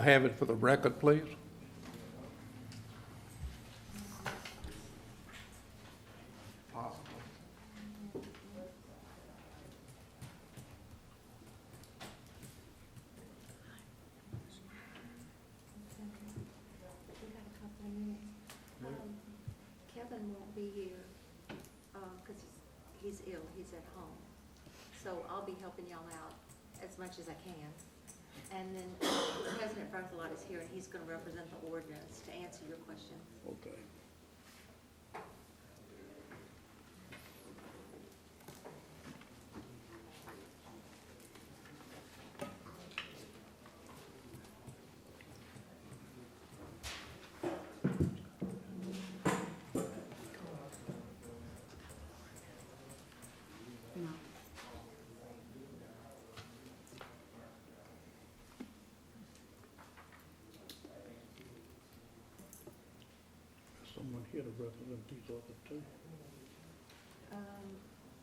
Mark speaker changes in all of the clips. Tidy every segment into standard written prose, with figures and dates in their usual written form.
Speaker 1: Have it for the record, please.
Speaker 2: We got a couple of minutes. Kevin won't be here, because he's ill, he's at home. So I'll be helping y'all out as much as I can. And then President Berthelot is here, and he's gonna represent the ordinance to answer your question.
Speaker 1: Okay. Someone here to represent these other two.
Speaker 2: I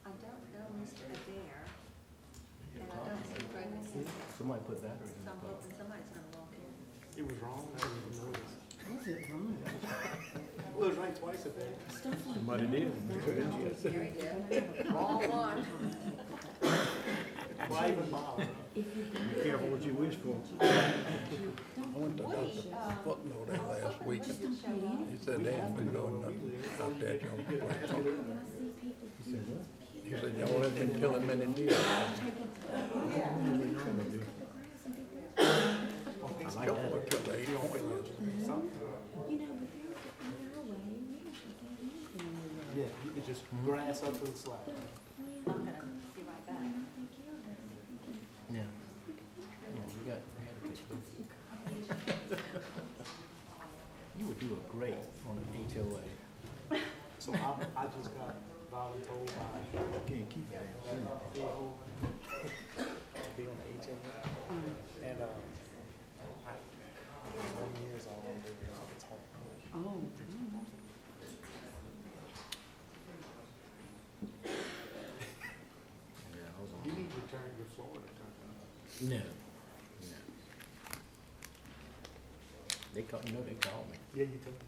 Speaker 2: don't know Mr. Adair, and I don't see Greg McKinney,
Speaker 3: Somebody put batteries
Speaker 2: so
Speaker 3: in
Speaker 2: I'm
Speaker 3: the car.
Speaker 2: hoping somebody's gonna walk in.
Speaker 4: It was wrong, I didn't even notice.
Speaker 5: Was it wrong?
Speaker 4: Well, it was right twice a day.
Speaker 1: Somebody did.
Speaker 2: Gary did. All one.
Speaker 4: Why even bother?
Speaker 3: Be careful what you wish for.
Speaker 1: I went to Dr. Footnow there last week. He said they hadn't been doing nothing out there at your place. He said, y'all have been killing many deer.
Speaker 3: I like that.
Speaker 1: Killed 80 points.
Speaker 4: Yeah, you could just grass up to the slide.
Speaker 2: I'm gonna be right back.
Speaker 3: Yeah. Yeah, we got pictures. You would do a great on an HOA.
Speaker 4: So I just got voluntold by
Speaker 3: Can't keep that.
Speaker 4: Bill to be on the HMO. And, I, 1 years all over, it's hard.
Speaker 5: Oh.
Speaker 3: Yeah, I was on.
Speaker 4: You need to turn your Florida turn.
Speaker 3: No. No. They called, you know, they called me.
Speaker 4: Yeah, you told me.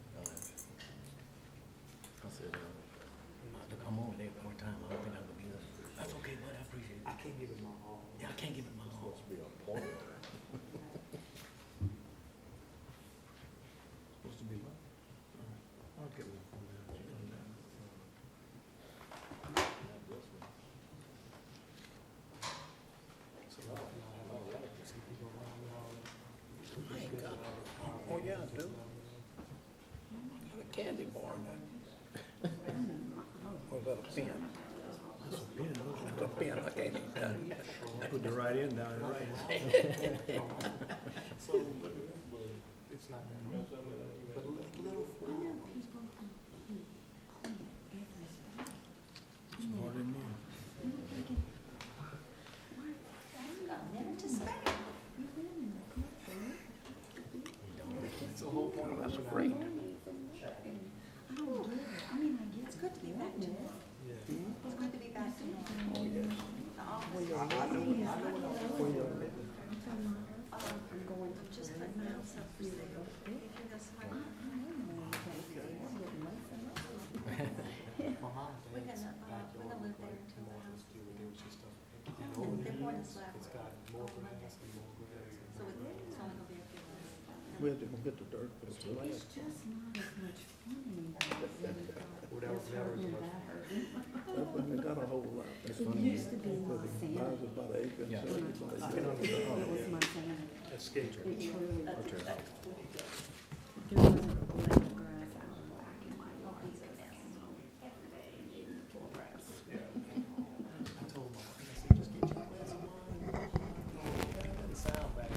Speaker 3: I said, look, I'm on there one time. I don't think I'm gonna be there. That's okay, bud. I appreciate it.
Speaker 4: I can't give it my all.
Speaker 3: Yeah, I can't give it my all.
Speaker 4: Supposed to be a point.
Speaker 3: Supposed to be what?
Speaker 4: I'll get one from them. So I have all that, see people around me all.
Speaker 1: I ain't got it. Oh, yeah, I do. Got a candy bar in there. Or is that a pen? That's a pen, I can't eat that.
Speaker 3: Put the right end down and right.
Speaker 4: So, it's not that much, but a little.
Speaker 3: More than you.
Speaker 2: Got a minute to spare.
Speaker 4: It's the whole point of
Speaker 1: That's
Speaker 4: living out.
Speaker 1: great.
Speaker 2: It's good to be back to normal.
Speaker 4: Yeah.
Speaker 2: It's good to be back to normal.
Speaker 1: Oh, yes.
Speaker 2: The office. I'm just putting my house up for sale. If you know somebody.
Speaker 4: My mom
Speaker 2: We're
Speaker 4: thinks
Speaker 2: gonna live there until the house.
Speaker 4: And over
Speaker 2: They're
Speaker 4: the
Speaker 2: going to
Speaker 4: years,
Speaker 2: slap.
Speaker 4: it's got more grass and more grass.
Speaker 2: So it's only gonna be a few months.
Speaker 1: Where's it gonna get the dirt for the land?
Speaker 5: It's just not as much fun anymore.
Speaker 4: Well, that was never as much.
Speaker 1: That's when they got a whole lot.
Speaker 3: It's
Speaker 5: It
Speaker 3: funny.
Speaker 5: used to be my
Speaker 1: Buys
Speaker 5: sanity.
Speaker 1: about an acre and
Speaker 3: Yeah.
Speaker 1: sells it by the
Speaker 4: I can
Speaker 1: acre.
Speaker 4: understand.
Speaker 5: It was my sanity.
Speaker 4: Escape.
Speaker 5: It truly was.
Speaker 3: Okay.
Speaker 5: There wasn't a blade of grass out of whack in my yard. Every day, getting full grass.
Speaker 4: I told my wife, I said, just get your glass of wine. Get that sound back.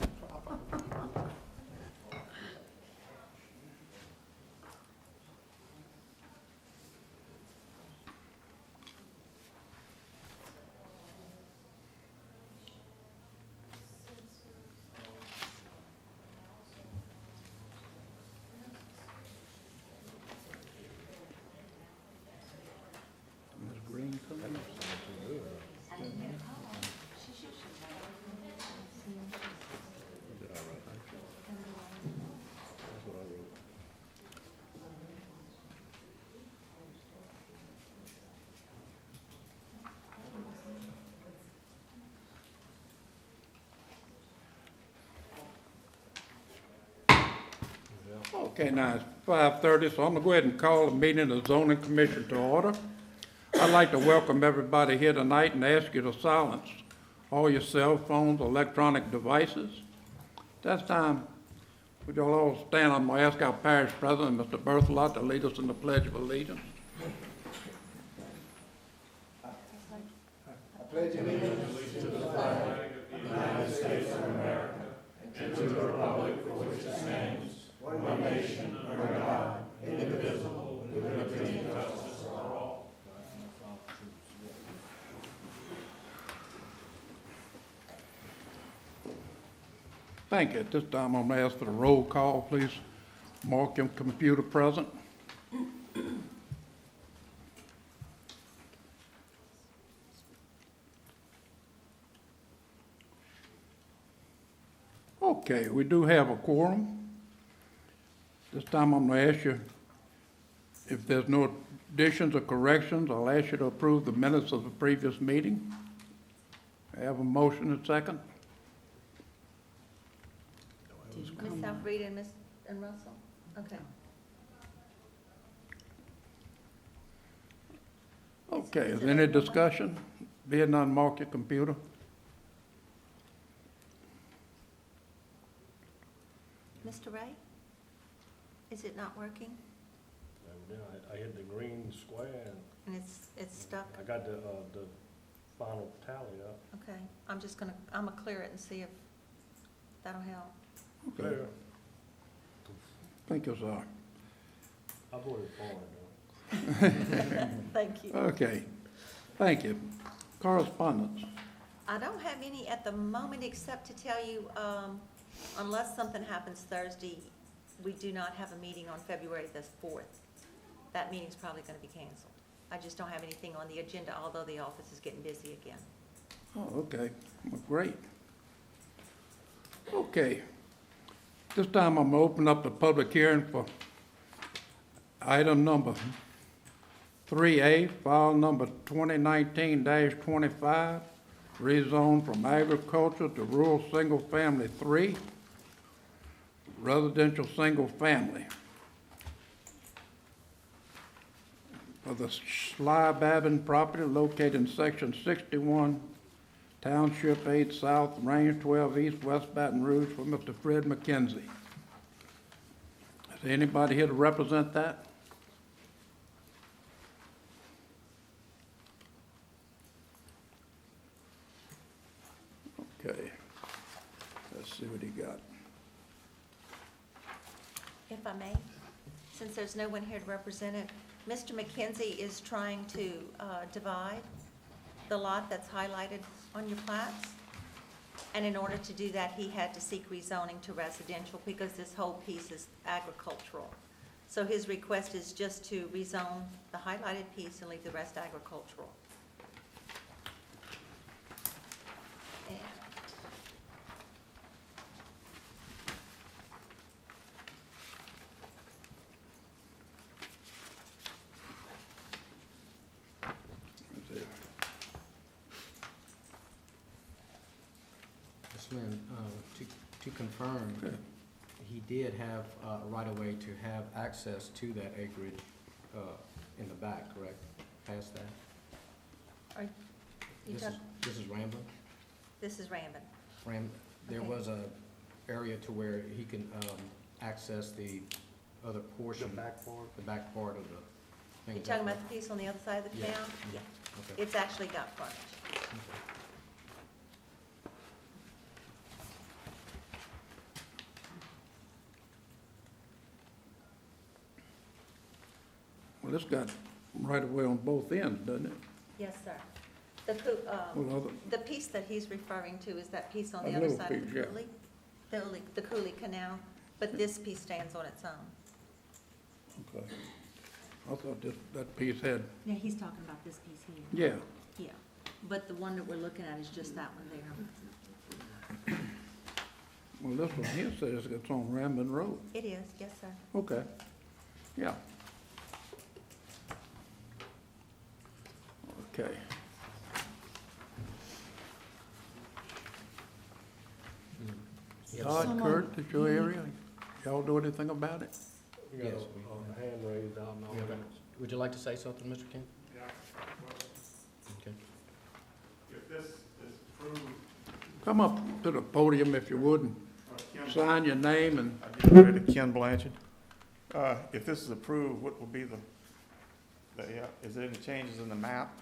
Speaker 1: Okay, now it's 5:30, so I'm gonna go ahead and call the meeting of the zoning commission to order. I'd like to welcome everybody here tonight and ask you to silence all your cell phones, electronic devices. That's time. Would y'all all stand? I'm gonna ask our parish president, Mr. Berthelot, to lead us in the Pledge of Allegiance. Thank you. At this time, I'm gonna ask for the roll call, please. Mark your computer present. Okay, we do have a quorum. This time, I'm gonna ask you, if there's no additions or corrections, I'll ask you to approve the minutes of the previous meeting. I have a motion and second.
Speaker 5: Did you
Speaker 2: Ms.
Speaker 5: come up?
Speaker 2: Alfreda and Russell? Okay.
Speaker 1: Okay, is there any discussion? Being none, mark your computer.
Speaker 2: Mr. Ray? Is it not working?
Speaker 6: I hit the green square and
Speaker 2: And it's stuck?
Speaker 6: I got the final tally up.
Speaker 2: Okay, I'm gonna clear it and see if that'll help.
Speaker 1: Okay,
Speaker 6: Clear.
Speaker 1: thank you, sir.
Speaker 6: I voted for it though.
Speaker 2: Thank you.
Speaker 1: Okay, thank you. Correspondence.
Speaker 2: I don't have any at the moment, except to tell you, unless something happens Thursday, we do not have a meeting on February the 4th. That meeting's probably gonna be canceled. I just don't have anything on the agenda, although the office is getting busy again.
Speaker 1: Oh, okay, well, great. Okay, this time I'm gonna open up the public hearing for item number 3A, file number 2019-25, rezone from agriculture to rural single-family 3, residential single-family. For the Schleibaben property located in section 61, Township 8 South, Range 12 East, West Baton Rouge, for Mr. Fred McKenzie. Is there anybody here to represent that? Okay, let's see what he got.
Speaker 2: If I may, since there's no one here to represent it, Mr. McKenzie is trying to divide the lot that's highlighted on your plats. And in order to do that, he had to seek rezoning to residential because this whole piece is agricultural. So his request is just to rezone the highlighted piece and leave the rest agricultural. And
Speaker 1: Let's see.
Speaker 4: Ms. Lynn, to confirm,
Speaker 1: Okay.
Speaker 4: he did have a right of way to have access to that acreage in the back, correct? Past that?
Speaker 2: are you
Speaker 4: This is,
Speaker 2: talking,
Speaker 4: this is Ramblin'?
Speaker 2: this is Rambin.
Speaker 4: There
Speaker 2: Okay.
Speaker 4: was a area to where he can access the other
Speaker 6: The
Speaker 4: portion,
Speaker 6: back part.
Speaker 4: the back part of the thing.
Speaker 2: You
Speaker 4: is that
Speaker 2: talking about
Speaker 4: right?
Speaker 2: the piece on the other side of the
Speaker 4: Yeah.
Speaker 2: canal? Yeah.
Speaker 4: Okay.
Speaker 2: It's actually got frontage.
Speaker 1: Well, it's got right of way on both ends, doesn't it?
Speaker 2: Yes, sir.
Speaker 1: Well, other-
Speaker 2: The piece that he's referring to is that piece on
Speaker 1: A
Speaker 2: the other
Speaker 1: little
Speaker 2: side of
Speaker 1: piece,
Speaker 2: the
Speaker 1: yeah.
Speaker 2: coulee, the Cooley Canal, but this piece stands on its own.
Speaker 1: Okay. I thought that piece had,
Speaker 5: Yeah, he's talking about this piece here.
Speaker 1: yeah.
Speaker 5: Yeah, but the one that we're looking at is just that one there.
Speaker 1: Well, this one here says it's on Ramblin' Road.
Speaker 2: It is, yes, sir.
Speaker 1: Okay, yeah. Okay.
Speaker 4: Yes.
Speaker 1: Todd,
Speaker 5: Someone-
Speaker 1: Kurt, is your area? y'all do anything about it?
Speaker 6: We got
Speaker 4: Yes,
Speaker 6: a hand raised out in the
Speaker 4: we have a-
Speaker 6: audience.
Speaker 4: Would you like to say something, Mr. King?
Speaker 7: Yeah, well,
Speaker 4: Okay.
Speaker 7: if this is approved,
Speaker 1: Come up to the podium if you would, and
Speaker 7: Ken,
Speaker 1: sign your name and,
Speaker 7: I get ready, Ken Blanchard. If this is approved, what will be is there any changes in the map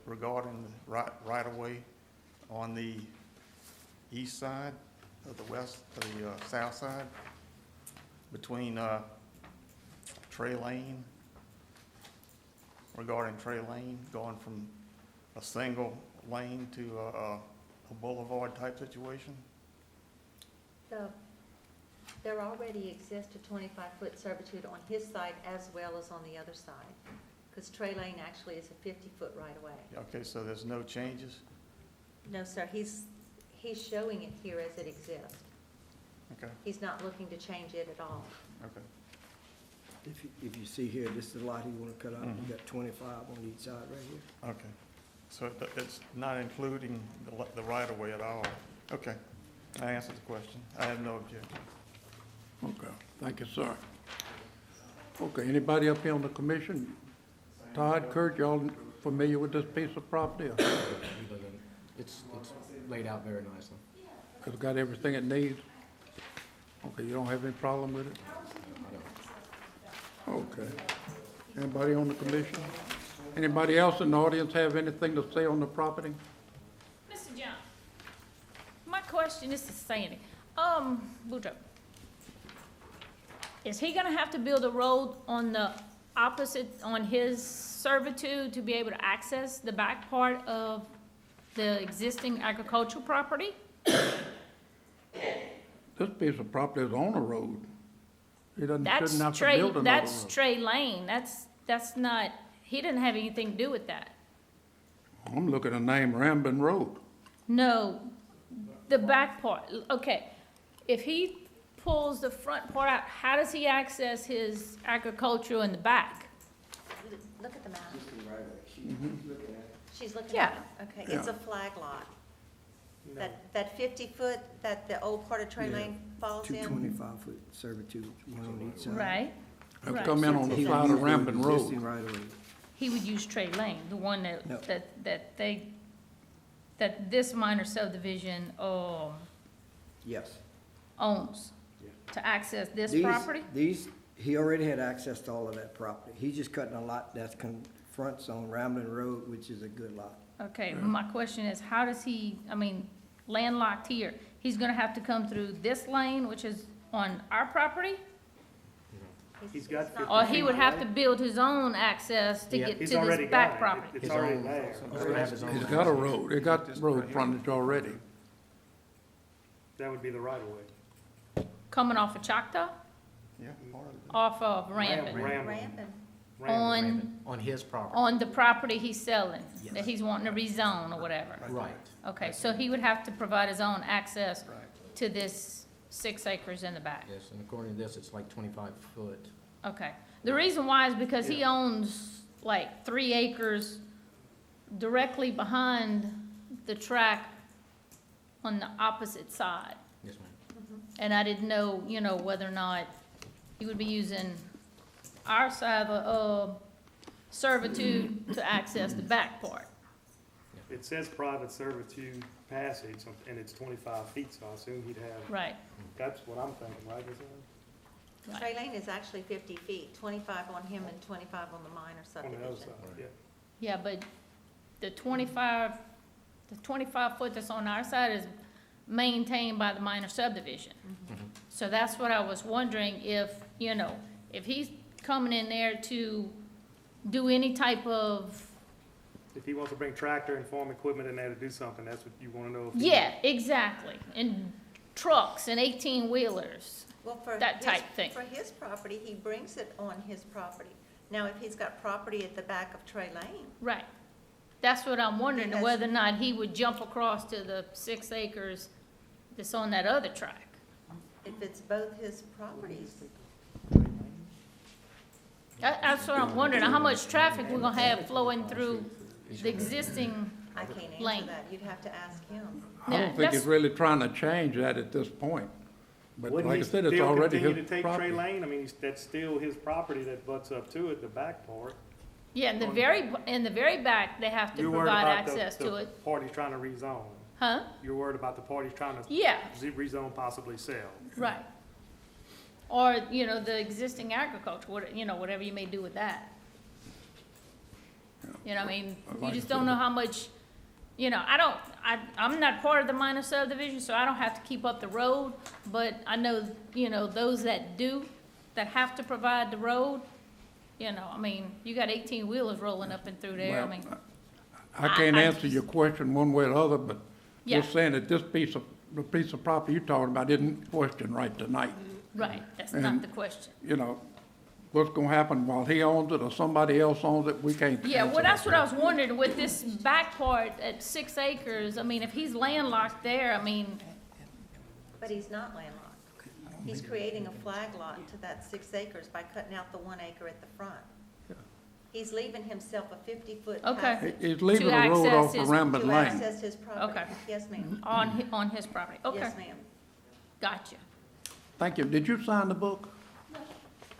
Speaker 7: regarding the right-of-way on the east side of the south side? Between, Trey Lane, regarding Trey Lane, going from a single lane to a boulevard type situation?
Speaker 2: There already exists a 25-foot servitude on his side as well as on the other side, because Trey Lane actually is a 50-foot right-of-way.
Speaker 7: Okay, so there's no changes?
Speaker 2: No, sir, he's showing it here as it exists.
Speaker 7: Okay,
Speaker 2: He's not looking to change it at all.
Speaker 7: okay.
Speaker 8: If you see here, this is the lot he wanna cut out,
Speaker 7: Mhm.
Speaker 8: you got 25 on each side right here.
Speaker 7: Okay, so it's not including the right-of-way at all? Okay, I answered the question. I have no objection.
Speaker 1: okay, thank you, sir. Okay, anybody up here on the commission? Todd, Kurt, y'all familiar with this piece of property? Or
Speaker 4: It's laid out very nicely.
Speaker 1: It's got everything it needs? Okay, you don't have any problem with it? Okay. Anybody on the commission? Anybody else in the audience have anything to say on the property?
Speaker 5: Mr. John, my question is to Sandy. Boudreaux, is he gonna have to build a road on the opposite, on his servitude to be able to access the back part of the existing agricultural property?
Speaker 1: This piece of property is on a road. He doesn't,
Speaker 5: That's
Speaker 1: shouldn't have to
Speaker 5: Trey,
Speaker 1: build another
Speaker 5: that's
Speaker 1: road.
Speaker 5: Trey Lane, that's not, he didn't have anything to do with that.
Speaker 1: I'm looking at the name Rambin Road.
Speaker 5: No, the back part, okay. If he pulls the front part out, how does he access his agricultural in the back?
Speaker 2: Look at the map.
Speaker 1: Mm-hmm.
Speaker 2: She's looking
Speaker 5: Yeah.
Speaker 2: at it. Okay, it's a flag lot. That 50-foot, that the old part of Trey
Speaker 8: Yeah.
Speaker 2: Lane falls
Speaker 8: Two
Speaker 2: in.
Speaker 8: 25-foot servitudes, one on each side.
Speaker 5: Right?
Speaker 1: Have
Speaker 5: Right.
Speaker 1: come in on the
Speaker 8: He
Speaker 1: side
Speaker 8: would
Speaker 1: of
Speaker 8: use the
Speaker 1: Rambin Road.
Speaker 8: existing right-of-way.
Speaker 5: He would use Trey Lane, the one
Speaker 8: No.
Speaker 5: that this minor subdivision,
Speaker 8: Yes.
Speaker 5: owns to access this
Speaker 8: These-
Speaker 5: property?
Speaker 8: He already had access to all of that property. He's just cutting a lot that confronts on Ramblin' Road, which is a good lot.
Speaker 5: Okay, my question is, how does he, landlocked here, he's gonna have to come through this lane, which is on our property?
Speaker 9: He's got
Speaker 2: it's not-
Speaker 9: 50
Speaker 5: Or he would have to
Speaker 9: Right.
Speaker 5: build his own access to
Speaker 4: Yeah.
Speaker 5: get to
Speaker 9: He's already
Speaker 5: this
Speaker 9: got
Speaker 5: back
Speaker 9: it.
Speaker 5: property?
Speaker 9: It's
Speaker 4: His
Speaker 9: already
Speaker 4: own-
Speaker 9: there.
Speaker 4: He's gonna have his own
Speaker 1: He's got a road, it got road frontage already.
Speaker 9: That would be the right of way.
Speaker 5: Coming off of Choctaw,
Speaker 7: Yeah, part of it.
Speaker 5: off of Rampin,
Speaker 2: Rampin'.
Speaker 5: on,
Speaker 4: his property.
Speaker 5: on the property he's selling, that
Speaker 4: Yes.
Speaker 5: he's wanting to rezone or whatever.
Speaker 4: Right.
Speaker 5: Okay, so he would have to provide his own access
Speaker 8: Right.
Speaker 5: to this 6 acres in the back.
Speaker 4: Yes, and according to this, it's like 25 foot.
Speaker 5: Okay. The reason why is because he owns like 3 acres directly behind the track on the opposite side.
Speaker 4: Yes, ma'am.
Speaker 5: And I didn't know, whether or not he would be using our side of servitude to access the back part.
Speaker 9: It says private servitude passage, and it's 25 feet, so I assume he'd have,
Speaker 5: Right,
Speaker 9: that's what I'm thinking, right? Is that
Speaker 2: Trey Lane is actually 50 feet, 25 on him and 25 on the minor
Speaker 9: on the other
Speaker 2: subdivision.
Speaker 9: side? Yeah.
Speaker 5: yeah, but the 25 foot that's on our side is maintained by the minor subdivision. So that's what I was wondering if, if he's coming in there to do any type of,
Speaker 9: If he wants to bring tractor and farm equipment in there to do something, that's what you want to know. If he-
Speaker 5: yeah, exactly, and trucks and 18-wheelers.
Speaker 2: Well, for
Speaker 5: That
Speaker 2: his-
Speaker 5: type thing.
Speaker 2: For his property, he brings it on his property. Now, if he's got property at the back of Trey Lane,
Speaker 5: Right. That's what I'm wondering,
Speaker 2: Because-
Speaker 5: whether or not he would jump across to the 6 acres that's on that other track.
Speaker 2: if it's both his properties,
Speaker 5: That's what I'm wondering, how much traffic we're gonna have flowing through the existing,
Speaker 2: I can't answer
Speaker 5: Lane.
Speaker 2: that. You'd have to ask him.
Speaker 1: I
Speaker 5: Yeah,
Speaker 1: don't think he's
Speaker 5: that's-
Speaker 1: really trying to change that at this point. But
Speaker 9: Wouldn't
Speaker 1: like
Speaker 9: he
Speaker 1: I said, it's
Speaker 9: still
Speaker 1: already
Speaker 9: continue
Speaker 1: his
Speaker 9: to take
Speaker 1: property.
Speaker 9: Trey Lane? I mean, that's still his property that butts up to it, the back part.
Speaker 5: Yeah, in the very back, they have to
Speaker 9: You're worried
Speaker 5: provide
Speaker 9: about
Speaker 5: access to
Speaker 9: the
Speaker 5: it.
Speaker 9: parties trying to rezone.
Speaker 5: Huh?
Speaker 9: You're worried about the parties trying to
Speaker 5: Yeah,
Speaker 9: rezone, possibly sell.
Speaker 5: right. Or, you know, the existing agriculture, whatever you may do with that. You know, I mean, you
Speaker 1: Like
Speaker 5: just
Speaker 1: I
Speaker 5: don't
Speaker 1: said,
Speaker 5: know how much, I'm not part of the minor subdivision, so I don't have to keep up the road, but I know, those that do, that have to provide the road, I mean, you got 18-wheelers rolling up and through there, I
Speaker 1: Well,
Speaker 5: mean,
Speaker 1: I can't
Speaker 5: I
Speaker 1: answer your question one way or the other, but
Speaker 5: Yeah.
Speaker 1: just saying that the piece of property you're talking about isn't questioned right tonight.
Speaker 5: right, that's not
Speaker 1: And-
Speaker 5: the question.
Speaker 1: You know, what's gonna happen while he owns it or somebody else owns it, we can't
Speaker 5: Yeah,
Speaker 1: answer
Speaker 5: well, that's
Speaker 1: that.
Speaker 5: what I was wondering, with this back part at 6 acres, I mean, if he's landlocked there, I mean,
Speaker 2: But he's not landlocked. He's creating a flag lot to that 6 acres by cutting out the 1 acre at the front. He's leaving himself a 50-foot
Speaker 5: Okay.
Speaker 2: passage
Speaker 1: He's leaving
Speaker 5: To
Speaker 1: the road
Speaker 5: access
Speaker 1: off
Speaker 5: his-
Speaker 1: of Rambin
Speaker 2: to
Speaker 1: Lane.
Speaker 2: access his property.
Speaker 5: Okay.
Speaker 2: Yes, ma'am.
Speaker 5: on his property, okay,
Speaker 2: Yes, ma'am.
Speaker 5: gotcha.
Speaker 1: Thank you. Did you sign the book?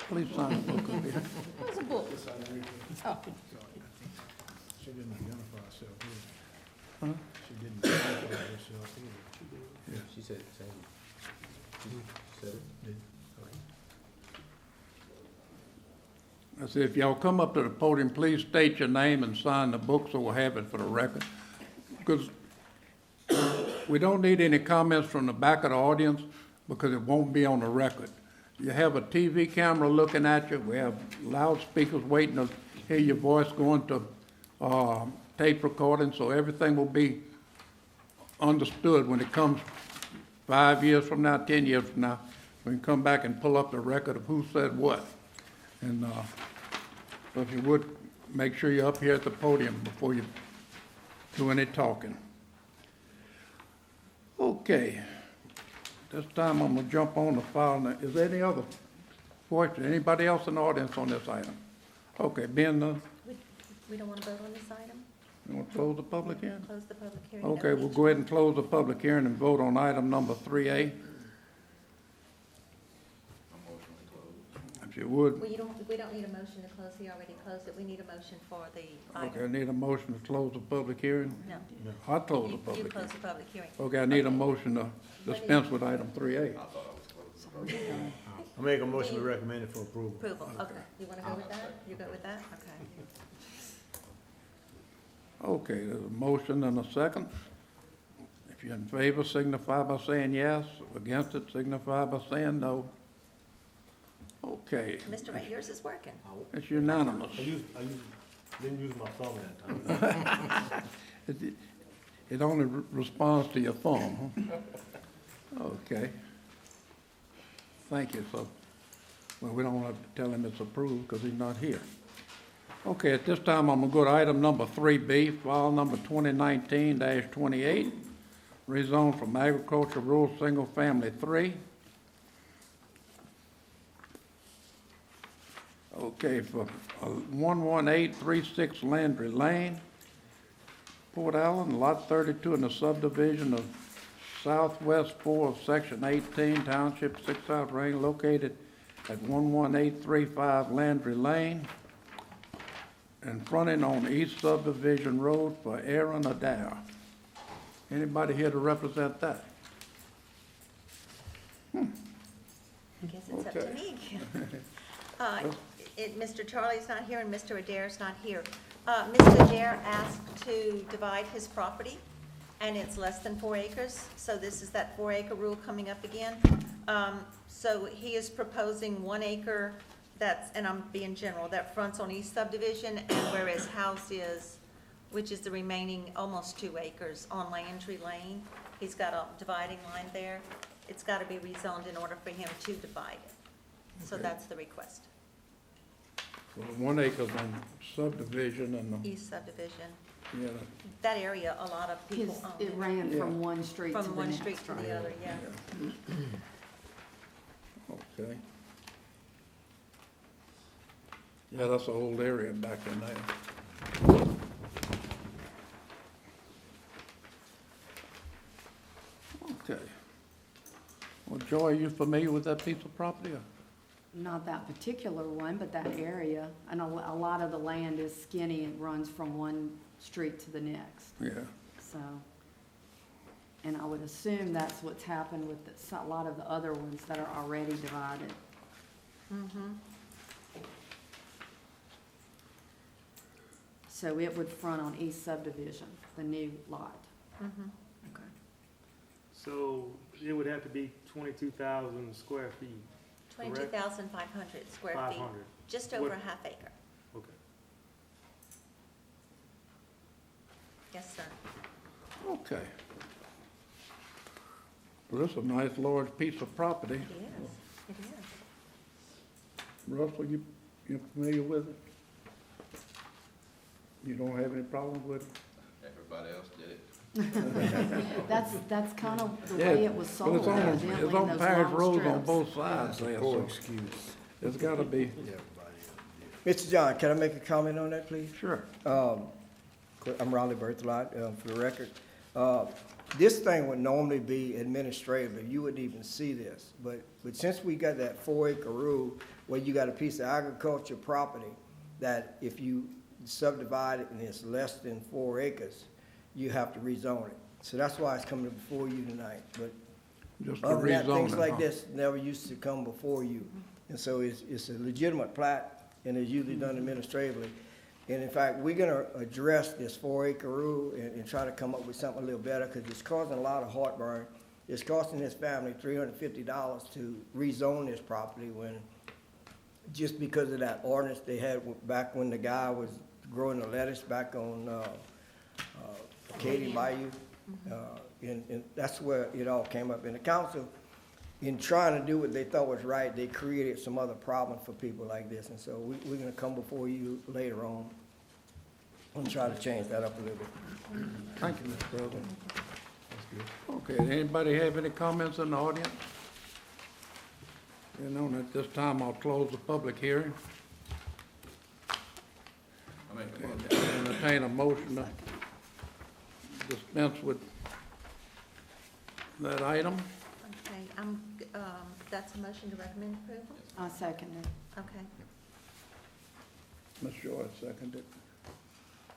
Speaker 1: Please sign the book up here.
Speaker 5: Where's the book?
Speaker 3: She didn't identify herself either. She didn't identify herself either.
Speaker 4: She said the same. She said it.
Speaker 1: I said, if y'all come up to the podium, please state your name and sign the book so we'll have it for the record. Because we don't need any comments from the back of the audience because it won't be on the record. You have a TV camera looking at you, we have loudspeakers waiting to hear your voice going to tape recording, so everything will be understood when it comes 5 years from now, 10 years from now. We can come back and pull up the record of who said what. And so if you would, make sure you're up here at the podium before you do any talking. Okay. This time I'm gonna jump on the file. Now, is there any other question? Anybody else in the audience on this item? Okay, being none,
Speaker 2: We don't want to vote on this item?
Speaker 1: you want to close the public hearing?
Speaker 2: Close the public hearing?
Speaker 1: Okay, we'll go ahead and close the public hearing and vote on item number 3A. If you would.
Speaker 2: Well, we don't need a motion to close. He already closed it. We need a motion for the
Speaker 1: Okay, I
Speaker 2: item.
Speaker 1: need a motion to close the public hearing.
Speaker 2: No.
Speaker 1: I close the
Speaker 2: You
Speaker 1: public
Speaker 2: close
Speaker 1: hearing.
Speaker 2: the public hearing.
Speaker 1: Okay, I need a motion to dispense with item 3A.
Speaker 3: I make a motion to recommend it for approval.
Speaker 2: Approval, okay. You want to go with that? You go with that? Okay.
Speaker 1: Okay, there's a motion and a second. If you're in favor, signify by saying yes. Against it, signify by saying no. Okay,
Speaker 2: Mr. Ray, yours is working.
Speaker 1: it's unanimous.
Speaker 6: Didn't use my thumb that time.
Speaker 1: It only responds to your thumb, huh? Okay. Thank you, so, well, we don't have to tell him it's approved because he's not here. Okay, at this time, I'm gonna go to item number 3B, file number 2019-28, rezone from agriculture rural single family 3. Okay, for 11836 Landry Lane, Port Allen, Lot 32 in the subdivision of Southwest 4 of Section 18, Township 6 South Range, located at 11835 Landry Lane, and fronting on East Subdivision Road for Aaron Adair. Anybody here to represent that?
Speaker 2: I guess it's up to
Speaker 1: Okay.
Speaker 2: me again. Mr. Charlie's not here and Mr. Adair's not here. Mr. Adair asked to divide his property, and it's less than 4 acres, so this is that 4-acre rule coming up again. So he is proposing 1 acre that's, and I'm being general, that fronts on East Subdivision, and where his house is, which is the remaining almost 2 acres on Landry Lane. He's got a dividing line there. It's got to be rezoned in order for him to divide it. So
Speaker 1: Okay.
Speaker 2: that's the request.
Speaker 1: For the 1 acre on subdivision and the,
Speaker 2: East Subdivision.
Speaker 1: yeah,
Speaker 2: That area, a lot of people own
Speaker 10: It
Speaker 2: it.
Speaker 10: ran
Speaker 1: Yeah.
Speaker 10: from one street to the
Speaker 2: From one
Speaker 10: next,
Speaker 2: street to
Speaker 10: right?
Speaker 2: the other, yeah.
Speaker 1: okay. Yeah, that's an old area back in there. Okay. Well, Joy, you familiar with that piece of property? Or?
Speaker 10: Not that particular one, but that area. And a lot of the land is skinny and runs from one street to the next,
Speaker 1: Yeah.
Speaker 10: so. And I would assume that's what's happened with a lot of the other ones that are already divided.
Speaker 2: Mm-hmm.
Speaker 10: So it would front on East Subdivision, the new lot.
Speaker 2: Mm-hmm.
Speaker 10: Okay.
Speaker 9: So it would have to be 22,000 square feet,
Speaker 2: 22,500 square feet,
Speaker 9: 500.
Speaker 2: just over
Speaker 9: What-
Speaker 2: a half acre.
Speaker 9: Okay.
Speaker 2: Yes, sir.
Speaker 1: Okay. Well, this is a nice large piece of property.
Speaker 2: It is. It is.
Speaker 1: Russell, you familiar with it? You don't have any problem with it?
Speaker 11: Everybody else did it.
Speaker 10: That's kind of the
Speaker 1: Yeah,
Speaker 10: way it was
Speaker 1: but
Speaker 10: sold
Speaker 1: it's on,
Speaker 10: evidently
Speaker 1: it's
Speaker 10: in
Speaker 1: on
Speaker 10: those
Speaker 1: parish
Speaker 10: long
Speaker 1: roads on
Speaker 10: strips.
Speaker 1: both sides there, so
Speaker 8: excuse.
Speaker 1: it's gotta be,
Speaker 8: Mr. John, can I make a comment on that, please?
Speaker 1: sure.
Speaker 8: I'm Raleigh Berthelot, for the record. This thing would normally be administrative, you wouldn't even see this. But since we got that 4-acre rule, where you got a piece of agriculture property, that if you subdivide it and it's less than 4 acres, you have to rezone it. So that's why it's coming before you tonight. But
Speaker 1: Just to
Speaker 8: other than that,
Speaker 1: rezone
Speaker 8: things
Speaker 1: it,
Speaker 8: like
Speaker 1: huh?
Speaker 8: this never used to come before you. And so it's a legitimate plat, and it's usually done administratively. And in fact, we're gonna address this 4-acre rule and try to come up with something a little better, because it's causing a lot of heartburn. It's costing this family $350 to rezone this property when, just because of that ordinance they had back when the guy was growing the lettuce back on, Katy Bayou. And that's where it all came up. And the council, in trying to do what they thought was right, they created some other problems for people like this. And so we're gonna come before you later on and try to change that up a little bit.
Speaker 1: Thank you, Mr. President. Okay, anybody have any comments in the audience? You know, at this time, I'll close the public hearing.
Speaker 11: I make a motion.
Speaker 1: Entertain a motion to dispense with that item.
Speaker 2: Okay, that's a motion to recommend approval?
Speaker 10: I second it.
Speaker 2: Okay.
Speaker 1: Ms. Joy seconded.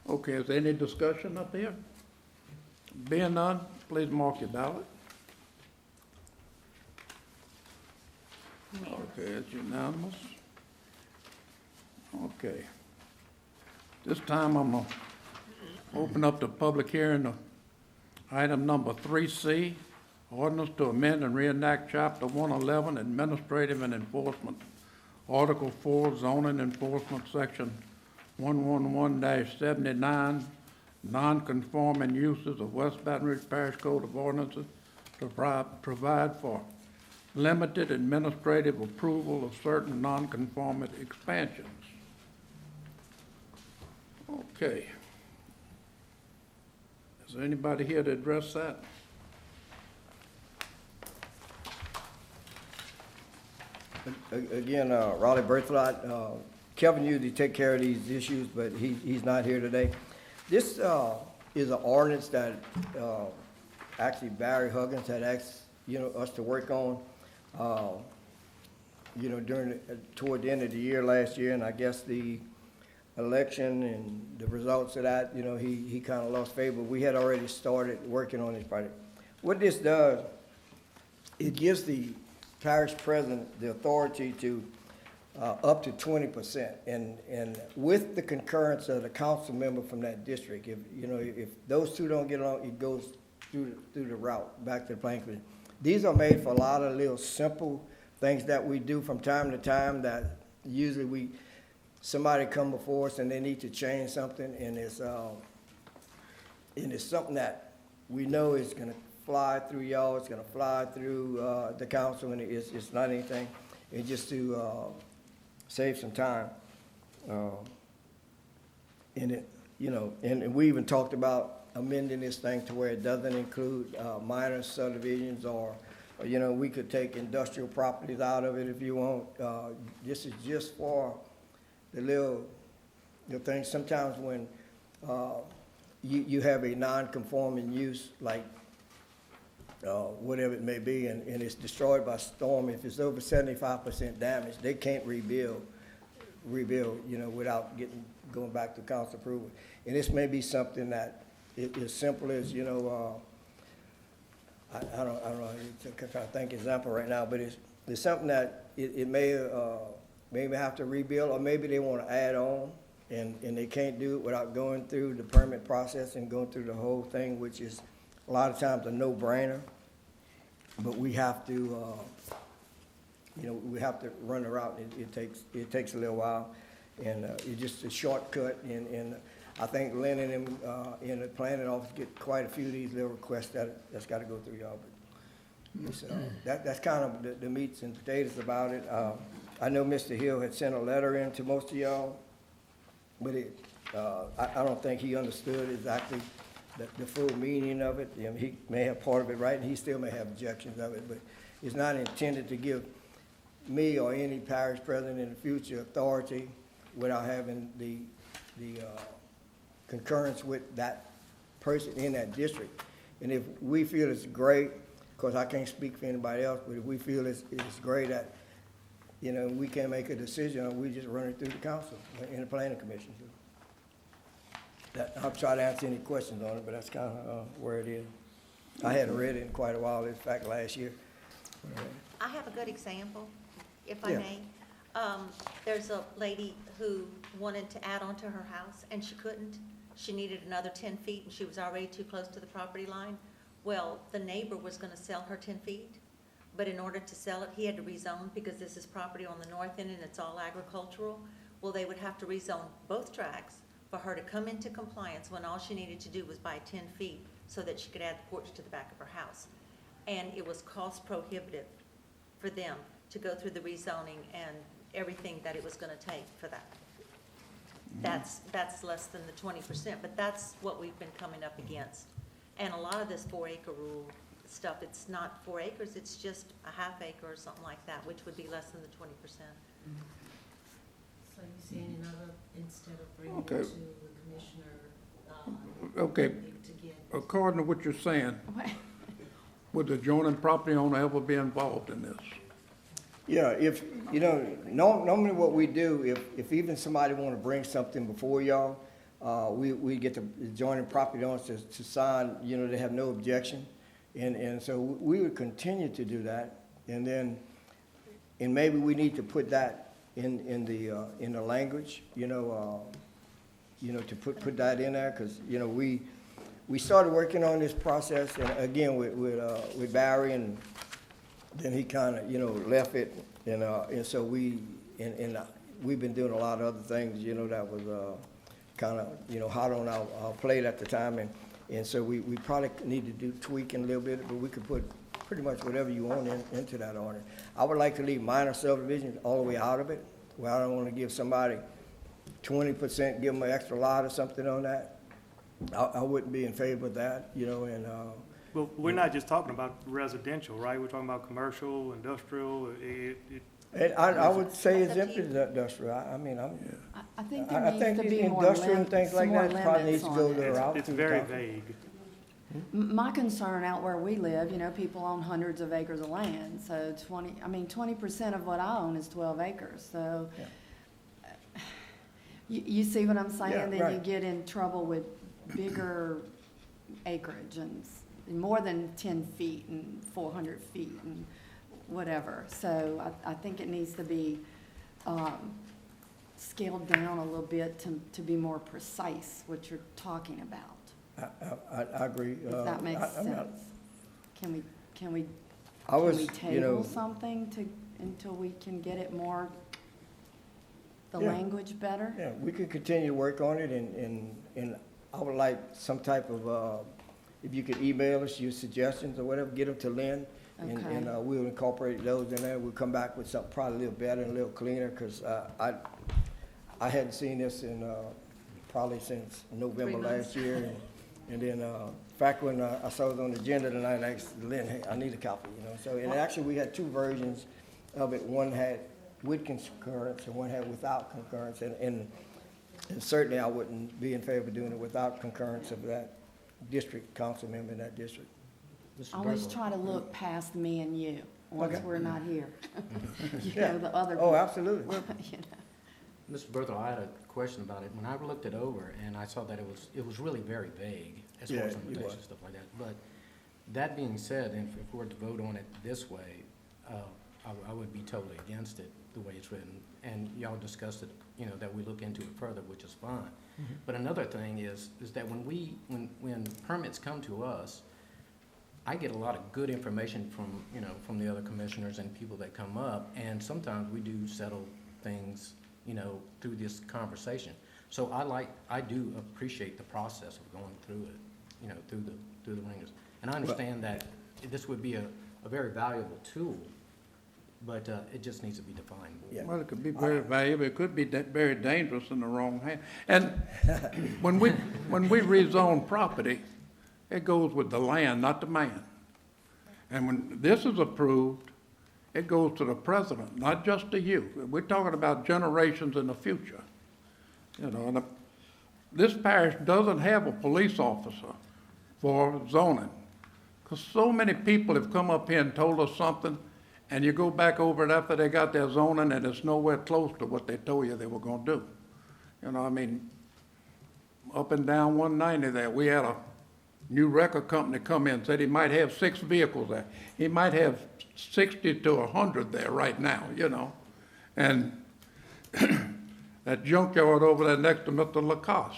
Speaker 1: Okay, is there any discussion up here? Being none, please mark your ballot. Okay, it's unanimous. Okay. This time I'm gonna open up the public hearing of item number 3C, ordinance to amend and reenact chapter 111, administrative and enforcement, article 4, zoning enforcement, section 111-79, non-conforming uses of West Baton Rouge Parish Code of Ordinances to provide for limited administrative approval of certain non-conforming expansions. Okay. Is there anybody here to address that?
Speaker 8: Again, Raleigh Berthelot, Kevin usually take care of these issues, but he's not here today. This is an ordinance that actually Barry Huggins had asked, us to work on, toward the end of the year last year, and I guess the election and the results of that, he kind of lost favor. We had already started working on this project. What this does, it gives the parish president the authority to up to 20%, and with the concurrence of the council member from that district. If those two don't get along, it goes through the route back to the planning commission. These are made for a lot of little simple things that we do from time to time that usually somebody come before us and they need to change something, and it's something that we know is gonna fly through y'all, it's gonna fly through the council, and it's not anything. It's just to save some time. And we even talked about amending this thing to where it doesn't include minor subdivisions, or we could take industrial properties out of it if you want. This is just for the little things. Sometimes when you have a non-conforming use, like whatever it may be, and it's destroyed by storm, if it's over 75% damage, they can't rebuild, you know, without going back to council approval. And this may be something that is simple as, you know, I don't know, I'm trying to think example right now, but it's something that it may, maybe have to rebuild, or maybe they want to add on, and they can't do it without going through the permit process and going through the whole thing, which is a lot of times a no-brainer. But we have to, you know, we have to run the route. It takes a little while, and it's just a shortcut. And I think Lynn and them in the planning office get quite a few of these little requests that's got to go through y'all. But so that's kind of the meats and potatoes about it. I know Mr. Hill had sent a letter in to most of y'all, but I don't think he understood exactly the full meaning of it. You know, he may have part of it right, and he still may have objections of it, but it's not intended to give me or any parish president in the future authority without having the concurrence with that person in that district. And if we feel it's great, because I can't speak for anybody else, but if we feel it's great that, you know, we can't make a decision, we just run it through the council in the planning commission. I'll try to answer any questions on it, but that's kind of where it is. I hadn't read it in quite a while, in fact, last year.
Speaker 2: I have a good example, if I
Speaker 8: Yeah.
Speaker 2: may. There's a lady who wanted to add on to her house, and she couldn't. She needed another 10 feet, and she was already too close to the property line. Well, the neighbor was gonna sell her 10 feet, but in order to sell it, he had to rezone, because this is property on the north end and it's all agricultural. Well, they would have to rezone both tracks for her to come into compliance when all she needed to do was buy 10 feet so that she could add the porch to the back of her house. And it was cost prohibitive for them to go through the rezoning and everything that it was gonna take for that. That's less than the 20%, but that's what we've been coming up against. And a lot of this 4-acre rule stuff, it's not 4 acres, it's just a half acre or something like that, which would be less than the 20%.
Speaker 12: So you're saying another, instead of bringing it
Speaker 1: Okay.
Speaker 12: to the commissioner,
Speaker 1: Okay,
Speaker 12: to get,
Speaker 1: according to what you're saying, would the adjoining property owner ever be involved in this?
Speaker 8: Yeah, if, you know, normally what we do, if even somebody want to bring something before y'all, we get the adjoining property owners to sign, you know, they have no objection. And so we would continue to do that. And then, and maybe we need to put that in the language, you know, to put that in there, because, you know, we started working on this process, and again, with Barry, and then he kind of, you know, left it, and so we've been doing a lot of other things, you know, that was kind of, you know, hot on our plate at the time, and so we probably need to do tweaking a little bit, but we could put pretty much whatever you want into that order. I would like to leave minor subdivisions all the way out of it, where I don't want to give somebody 20%, give them an extra lot or something on that. I wouldn't be in favor of that, you know, and,
Speaker 9: Well, we're not just talking about residential, right? We're talking about commercial, industrial,
Speaker 8: and I would say it's empty industrial. I mean,
Speaker 10: I think
Speaker 8: I
Speaker 10: there needs
Speaker 8: think
Speaker 10: to
Speaker 8: the
Speaker 10: be more
Speaker 8: industrial and things like
Speaker 10: more
Speaker 8: that probably
Speaker 10: limits
Speaker 8: needs to
Speaker 10: on
Speaker 8: go
Speaker 10: it.
Speaker 8: the route.
Speaker 9: it's
Speaker 8: through
Speaker 9: very
Speaker 8: council.
Speaker 9: vague.
Speaker 10: My concern out where we live, you know, people own hundreds of acres of land, so 20% of what I own is 12 acres, so. You see what I'm saying?
Speaker 8: Yeah,
Speaker 10: Then you
Speaker 8: right.
Speaker 10: get in trouble with bigger acreage and more than 10 feet and 400 feet and whatever. So I think it needs to be scaled down a little bit to be more precise what you're talking about,
Speaker 8: I agree.
Speaker 10: if that makes
Speaker 8: I'm not-
Speaker 10: sense. Can we
Speaker 8: I was,
Speaker 10: table
Speaker 8: you know,
Speaker 10: something until we can get it more, the
Speaker 8: Yeah.
Speaker 10: language better?
Speaker 8: yeah, we could continue to work on it, and I would like some type of, if you could email us your suggestions or whatever, get them to Lynn, and
Speaker 10: Okay.
Speaker 8: we'll incorporate those in there. We'll come back with something probably a little better and a little cleaner, because I hadn't seen this in, probably since November
Speaker 2: 3 months.
Speaker 8: last year, and then, in fact, when I saw it on the agenda tonight, I asked Lynn, hey, I need a copy, you know, so, and actually, we had two versions of it. One had with concurrence and one had without concurrence, and certainly I wouldn't be in favor of doing it without concurrence of that district council member in that district.
Speaker 4: Mr.
Speaker 10: I always
Speaker 4: Berthold.
Speaker 10: try to look past me and you, once
Speaker 8: Okay.
Speaker 10: we're not here. You
Speaker 8: Yeah.
Speaker 10: know, the other.
Speaker 8: Oh, absolutely.
Speaker 10: You know.
Speaker 4: Mr. Berthold, I had a question about it. When I looked it over and I saw that it was really very vague as far
Speaker 8: Yeah,
Speaker 4: as
Speaker 8: it
Speaker 4: limitations
Speaker 8: was.
Speaker 4: and stuff like that. But that being said, if we were to vote on it this way, I would be totally against it, the way it's written. And y'all discussed it, you know, that we look into it further, which is fine. But another thing is that when permits come to us, I get a lot of good information from the other commissioners and people that come up, and sometimes we do settle things, through this conversation. So I do appreciate the process of going through it, through the ringers. And I understand that this would be a very valuable tool, but it just needs to be defined.
Speaker 8: Yeah.
Speaker 1: Well, it could be very valuable, it could be very dangerous in the wrong hand. And when we rezone property, it goes with the land, not the man. And when this is approved, it goes to the president, not just to you. We're talking about generations in the future. And this parish doesn't have a police officer for zoning. Because so many people have come up here and told us something, and you go back over it after they got their zoning, and it's nowhere close to what they told you they were gonna do. Up and down 190 there, we had a new record company come in, said he might have 6 vehicles there. He might have 60 to 100 there right now, And that junkyard over there next to Mr. Lacoste,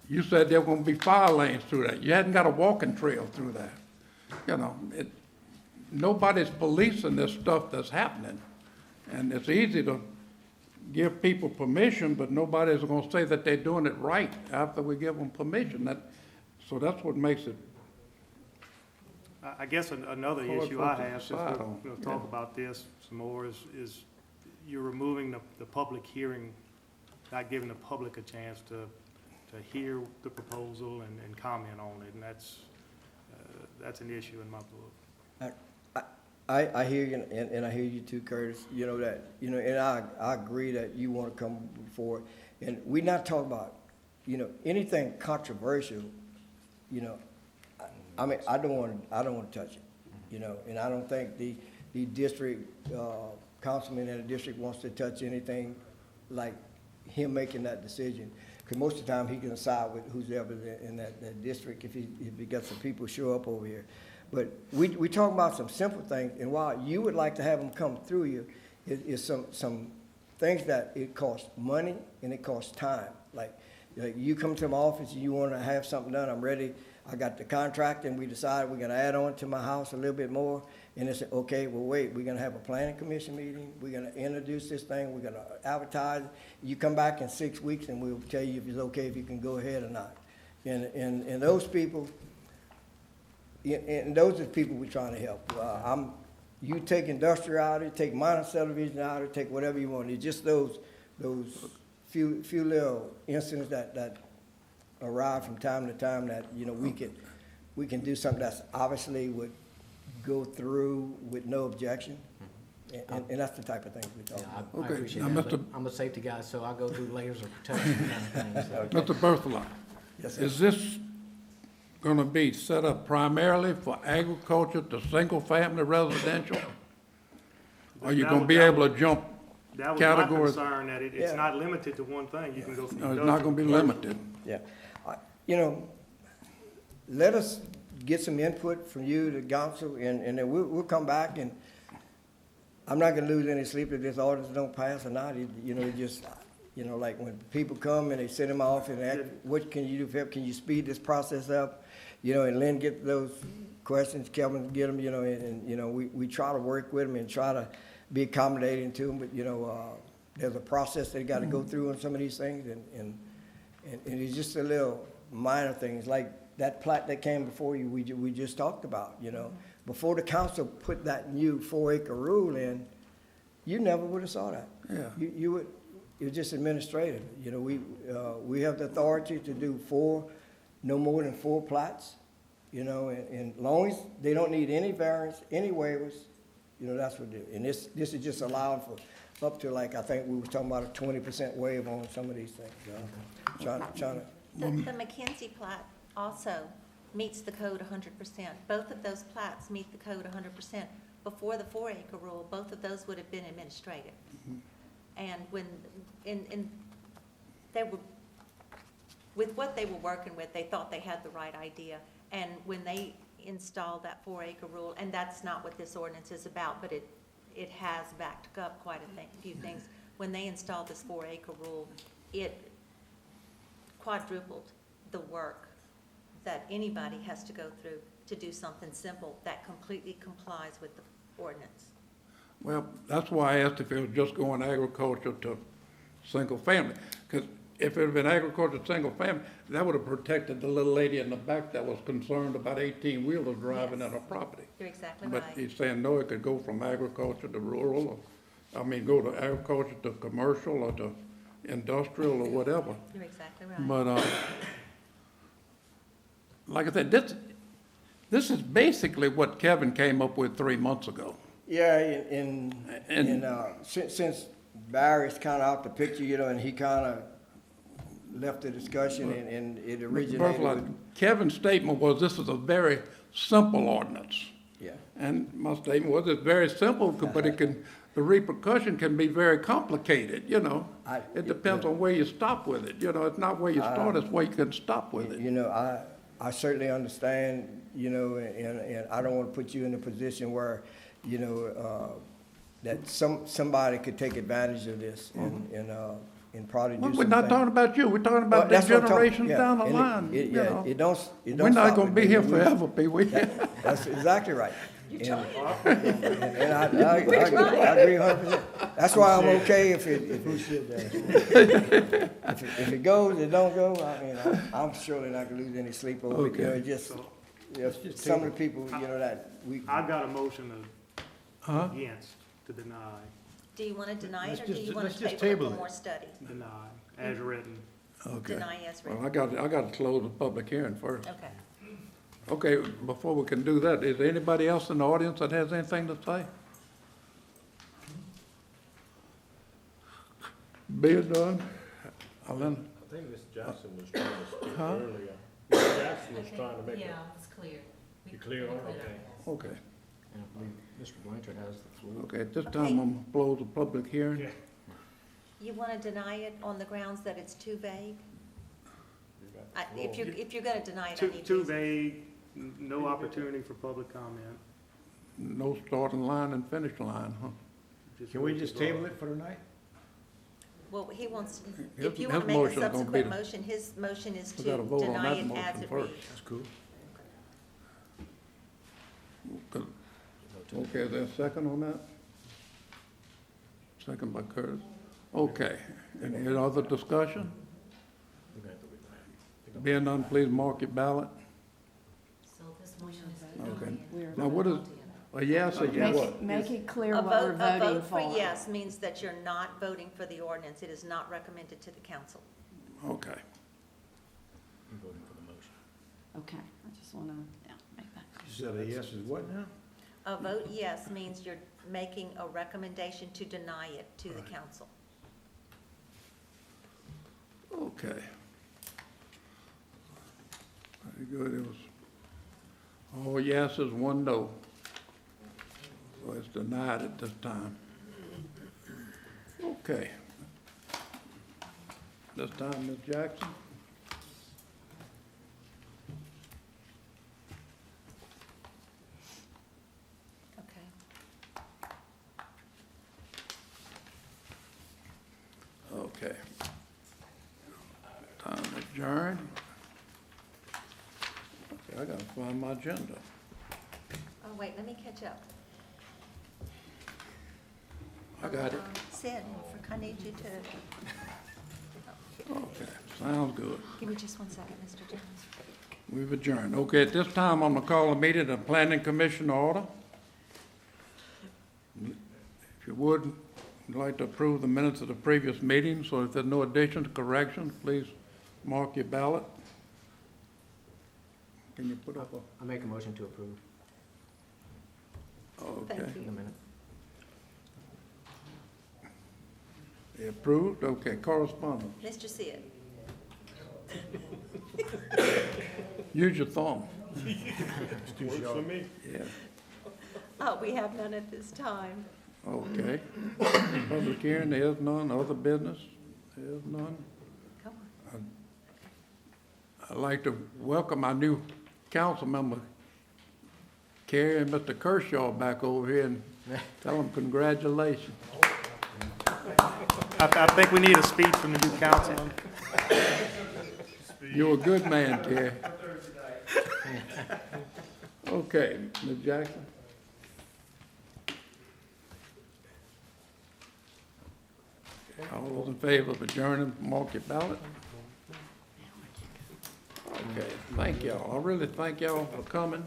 Speaker 1: you said there were gonna be fire lanes through that. You hadn't got a walking trail through that. Nobody's policing this stuff that's happening. And it's easy to give people permission, but nobody's gonna say that they're doing it right after we give them permission. So that's what makes it,
Speaker 9: I guess another
Speaker 1: Hard
Speaker 9: issue
Speaker 1: for
Speaker 9: I
Speaker 1: us to
Speaker 9: have, since
Speaker 1: decide
Speaker 9: we'll
Speaker 1: on,
Speaker 9: we'll talk
Speaker 1: yeah.
Speaker 9: about this some more, is you're removing the public hearing, not giving the public a chance to hear the proposal and comment on it, and that's an issue in my book.
Speaker 8: I hear you, and I hear you too, Curtis, and I agree that you want to come forward. And we're not talking about, anything controversial, I mean, I don't want to touch it, and I don't think the district, councilman in the district wants to touch anything like him making that decision. Because most of the time, he can side with who's ever in that district if he got some people show up over here. But we talk about some simple things, and while you would like to have them come through you, is some things that it costs money and it costs time. Like you come to my office and you want to have something done, I'm ready. I got the contract, and we decided we're gonna add on to my house a little bit more. And they said, okay, well, wait, we're gonna have a planning commission meeting. We're gonna introduce this thing. We're gonna advertise. You come back in 6 weeks, and we'll tell you if it's okay, if you can go ahead or not. And those people. And those are the people we're trying to help. You take industrial out of it, take minor subdivision out of it, take whatever you want. It's just those few little incidents that arrive from time to time that, we can do something that's obviously would go through with no objection. And that's the type of things we talk
Speaker 4: Yeah,
Speaker 8: about.
Speaker 4: I
Speaker 1: Okay,
Speaker 4: appreciate
Speaker 1: now,
Speaker 4: that, but
Speaker 1: Mr.
Speaker 4: I'm a safety guy, so I go through layers of protection kind of things.
Speaker 1: Mr. Berthelot,
Speaker 8: Yes, sir.
Speaker 1: is this gonna be set up primarily for agriculture to single-family residential? Are you gonna be able to jump?
Speaker 9: That was my
Speaker 1: Categories.
Speaker 9: concern, that it's
Speaker 8: Yeah.
Speaker 9: not limited to one thing. You can go from
Speaker 1: No, it's not gonna be limited.
Speaker 8: Yeah. Let us get some input from you, the council, and then we'll come back, and I'm not gonna lose any sleep if this ordinance don't pass or not. Like when people come and they sit in my office and ask, what can you do for help? Can you speed this process up? And Lynn get those questions, Kevin get them, and we try to work with them and try to be accommodating to them, but, there's a process they gotta go through on some of these things, and it's just a little minor things, like that plat that came before you, we just talked about, Before the council put that new 4-acre rule in, you never would've saw that.
Speaker 1: Yeah.
Speaker 8: You would, it was just administrative, we have the authority to do no more than 4 plats, and long as they don't need any variance, any waivers, that's what they do. And this is just allowing for up to, like, I think we were talking about a 20% waiver on some of these things, Trying to,
Speaker 2: The McKenzie plat also meets the code 100%. Both of those plats meet the code 100%. Before the 4-acre rule, both of those would have been administrative. And when, they were, with what they were working with, they thought they had the right idea. And when they installed that 4-acre rule, and that's not what this ordinance is about, but it has backed up quite a few things. When they installed this 4-acre rule, it quadrupled the work that anybody has to go through to do something simple that completely complies with the ordinance.
Speaker 1: Well, that's why I asked if it was just going agriculture to single family. Because if it had been agriculture to single family, that would have protected the little lady in the back that was concerned about 18-wheelers driving
Speaker 2: Yes.
Speaker 1: on her property.
Speaker 2: You're exactly
Speaker 1: But
Speaker 2: right.
Speaker 1: he's saying, no, it could go from agriculture to rural, or, go to agriculture to commercial or to industrial or whatever.
Speaker 2: You're exactly right.
Speaker 1: But, like I said, this is basically what Kevin came up with 3 months ago.
Speaker 8: Yeah,
Speaker 1: And-
Speaker 8: since Barry's kind of out the picture, you know, and he kind of left the discussion and it originated
Speaker 1: Bertha,
Speaker 8: with,
Speaker 1: Kevin's statement was this is a very simple ordinance.
Speaker 8: yeah.
Speaker 1: And my statement was it's very simple, but the repercussion can be very complicated, you know. It depends on where you stop with it, you know, it's not where you start, it's where you can stop with it.
Speaker 8: You know, I certainly understand, you know, and I don't want to put you in a position where, you know, that somebody could take advantage of this and probably do
Speaker 1: Well,
Speaker 8: something.
Speaker 1: we're not talking about you, we're talking
Speaker 8: Well,
Speaker 1: about the
Speaker 8: that's what I'm talking-
Speaker 1: generations
Speaker 8: yeah,
Speaker 1: down the
Speaker 8: and
Speaker 1: line, you
Speaker 8: yeah,
Speaker 1: know.
Speaker 8: it don't
Speaker 1: We're not
Speaker 8: stop
Speaker 1: gonna
Speaker 8: it,
Speaker 1: be here
Speaker 8: we-
Speaker 1: forever, Pee Wee.
Speaker 8: That's exactly right. And I agree 100%. That's why I'm okay if it goes, it don't go. I mean, I'm surely not gonna lose any sleep over it. You know,
Speaker 1: Okay.
Speaker 8: it just, some of the people, you know, that we.
Speaker 9: I've got a motion
Speaker 1: Huh?
Speaker 9: against to deny,
Speaker 2: Do you want to deny
Speaker 6: Let's
Speaker 2: it, or do
Speaker 6: just-
Speaker 2: you want
Speaker 6: let's
Speaker 2: to
Speaker 6: just
Speaker 2: table it
Speaker 6: table
Speaker 2: for
Speaker 6: it.
Speaker 2: more study?
Speaker 9: deny, as written.
Speaker 1: Okay.
Speaker 2: Deny as
Speaker 1: Well,
Speaker 2: written.
Speaker 1: I got to close the public hearing first.
Speaker 2: Okay.
Speaker 1: Okay, before we can do that, is there anybody else in the audience that has anything to say? Being done, Alan,
Speaker 6: I think Ms. Johnson was trying to speak
Speaker 1: Huh?
Speaker 6: earlier. Ms. Jackson was trying to make
Speaker 12: Yeah,
Speaker 6: a,
Speaker 12: it's clear.
Speaker 6: you clear on, okay.
Speaker 1: okay.
Speaker 4: And I believe Mr. Blanchard has the floor.
Speaker 1: Okay, at this time, I'm gonna close the public hearing.
Speaker 6: Yeah.
Speaker 2: You want to deny it on the grounds that it's too vague?
Speaker 6: You got the
Speaker 2: If you're going to deny it, I
Speaker 9: Too,
Speaker 2: need
Speaker 9: too
Speaker 2: reason.
Speaker 9: vague, no opportunity for public comment.
Speaker 1: No starting line and finish line, huh?
Speaker 6: Can we just table it for tonight?
Speaker 2: Well, he wants,
Speaker 1: His-
Speaker 2: if you
Speaker 1: his
Speaker 2: want to make a
Speaker 1: motion's gonna be
Speaker 2: subsequent
Speaker 1: the-
Speaker 2: motion, his motion is
Speaker 1: We
Speaker 2: to
Speaker 1: gotta vote on
Speaker 2: deny
Speaker 1: that
Speaker 2: it as
Speaker 1: motion
Speaker 2: it
Speaker 1: first.
Speaker 2: reads.
Speaker 6: That's cool.
Speaker 1: Okay, is there a second on that? Second by Curtis. Okay, any other discussion? Being none, please mark your ballot.
Speaker 12: So this motion is
Speaker 1: Okay.
Speaker 12: denied.
Speaker 1: Now, what is, a yes or yes?
Speaker 10: Make it clear
Speaker 2: A
Speaker 10: what we're
Speaker 2: vote
Speaker 10: voting
Speaker 2: for
Speaker 10: for.
Speaker 2: yes means that you're not voting for the ordinance. It is not recommended to the council.
Speaker 1: Okay.
Speaker 4: I'm voting for the motion.
Speaker 10: Okay, I just want to, make that.
Speaker 6: You said a yes is what now?
Speaker 2: A vote yes means you're making a recommendation to deny it to the council.
Speaker 1: Okay. Very good, it was all yeses, one no. So it's denied at this time. Okay. This time, Ms. Jackson?
Speaker 2: Okay.
Speaker 1: Okay. Time adjourned. Okay, I gotta find my agenda.
Speaker 2: Oh, wait, let me catch up.
Speaker 1: I got it.
Speaker 2: Sid, I need you to,
Speaker 1: Okay, sounds good.
Speaker 2: give me just 1 second, Mr. Jones.
Speaker 1: We've adjourned. Okay, at this time, I'm gonna call a meeting of the Planning Commission to order. If you would, I'd like to approve the minutes of the previous meeting, so if there's no additions, corrections, please mark your ballot. Can you put up
Speaker 4: I make a motion to approve
Speaker 1: okay.
Speaker 2: Thank
Speaker 4: in
Speaker 2: you.
Speaker 4: a minute.
Speaker 1: They approved? Okay, correspondence.
Speaker 2: Mr. Sid,
Speaker 1: Use your thumb.
Speaker 6: Works for me.
Speaker 1: Yeah,
Speaker 2: We have none at this time.
Speaker 1: okay. Public hearing, there's none. Other business, there's none.
Speaker 2: Come on.
Speaker 1: I'd like to welcome our new council member, Kerry and Mr. Kershaw, back over here and tell them congratulations.
Speaker 9: I think we need a speech from the new councilman.
Speaker 1: You're a good man, Kerry. Okay, Ms. Jackson? All those in favor of adjourning, mark your ballot. Okay, thank y'all. I really thank y'all for coming.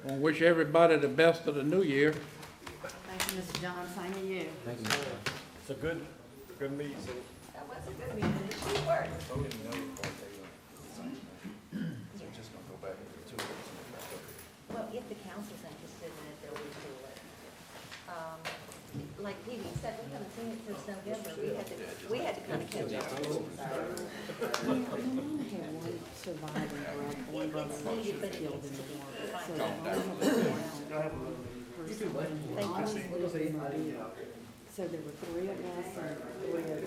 Speaker 1: I wish everybody the best of the new year.
Speaker 10: Thank you, Mr. John, same to you.
Speaker 6: It's a good meeting.
Speaker 2: That was a good meeting. It worked. Well, if the council's interested in it, they'll do it. Like Pee Wee said, we haven't seen it since November. We had to kind of catch up.
Speaker 10: Surviving one brother
Speaker 2: It's needed, but it
Speaker 10: killed
Speaker 2: needs
Speaker 10: in
Speaker 2: to
Speaker 10: the
Speaker 2: be
Speaker 10: war.
Speaker 2: finalized. Thank you.
Speaker 10: So there were three of us and three of